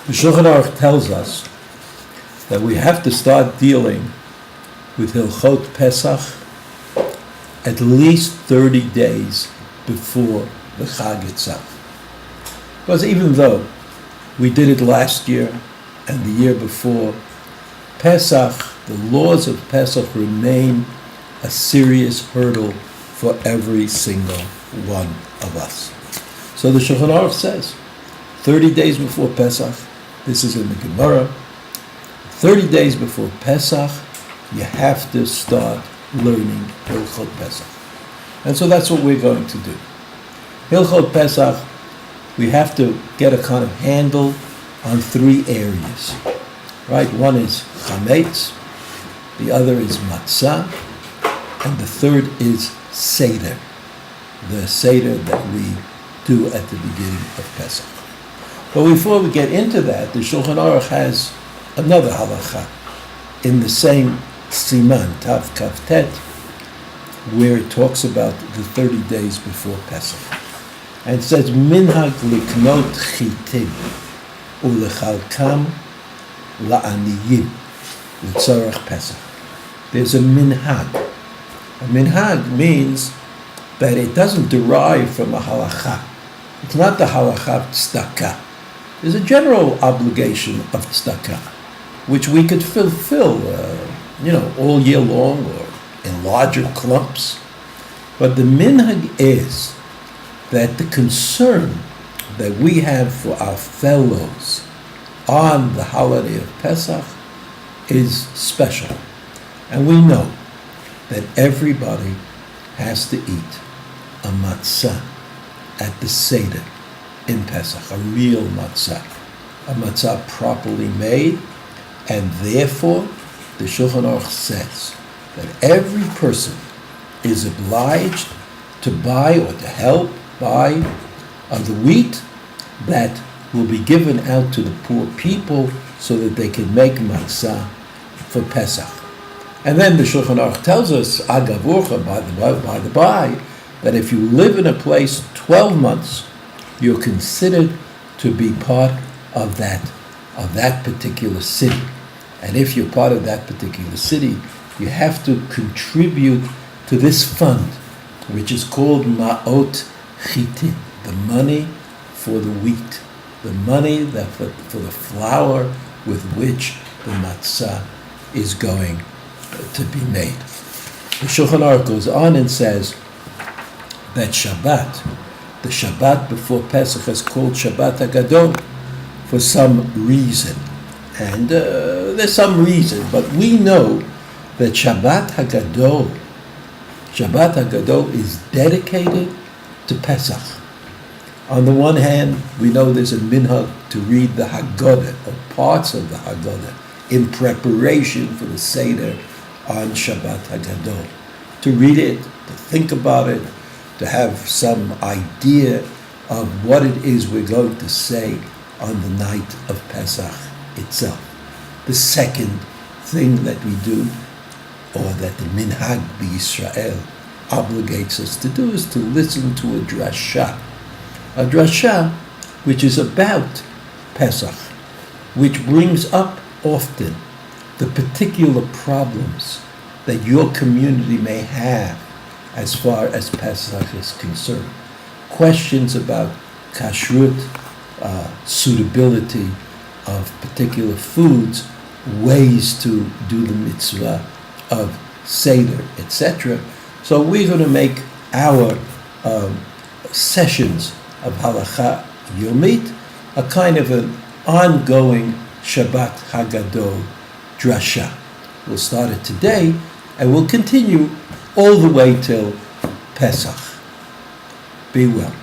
The Shulchan Aruch tells us that we have to start dealing with Hilchot Pesach at least 30 days before the Chag itself. Because even though we did it last year and the year before, Pesach, the laws of Pesach remain a serious hurdle for every single one of us. So the Shulchan Aruch says, 30 days before Pesach, this is in the Gemara, 30 days before Pesach, you have to start learning Hilchot Pesach. And so that's what we're going to do. Hilchot Pesach, we have to get a kind of handle on three areas. Right? One is chametz, the other is matzah, and the third is seder, the seder that we do at the beginning of Pesach. But before we get into that, the Shulchan Aruch has another halacha in the same siman, Tav Kavtet, where it talks about the 30 days before Pesach. And it says, Minhag liknot chitim ulechalkam la'aniyim l'tzorach Pesach. There's a minhag. A minhag means that it doesn't derive from a halacha. It's not the halacha of tzedakah. There's a general obligation of tzedakah, which we could fulfill, all year long or in larger clumps. But the minhag is that the concern that we have for our fellows on the holiday of Pesach is special. And we know that everybody has to eat a matzah at the Seder in Pesach, a real matzah, a matzah properly made, and therefore the Shulchan Aruch says that every person is obliged to buy or to help buy of the wheat that will be given out to the poor people so that they can make matzah for Pesach. And then the Shulchan Aruch tells us, agavurcha, by the by, that if you live in a place 12 months, you're considered to be part of that particular city. And if you're part of that particular city, you have to contribute to this fund, which is called Ma'ot Chitin, the money for the wheat, the money that for the flour with which the matzah is going to be made. The Shulchan Aruch goes on and says that Shabbat, the Shabbat before Pesach, is called Shabbat HaGadol for some reason. And there's some reason, but we know that Shabbat HaGadol is dedicated to Pesach. On the one hand, we know there's a minhag to read the Haggadah, or parts of the Haggadah, in preparation for the Seder on Shabbat HaGadol. To read it, to think about it, to have some idea of what it is we're going to say on the night of Pesach itself. The second thing that we do, or that the Minhag B'Yisrael obligates us to do, is to listen to a drasha. A drasha which is about Pesach, which brings up often the particular problems that your community may have as far as Pesach is concerned. Questions about kashrut, suitability of particular foods, ways to do the mitzvah of Seder, etc. So we're going to make our sessions of Halacha Yomit a kind of an ongoing Shabbat Hagadol drasha. We'll start it today, and we'll continue all the way till Pesach. Be well.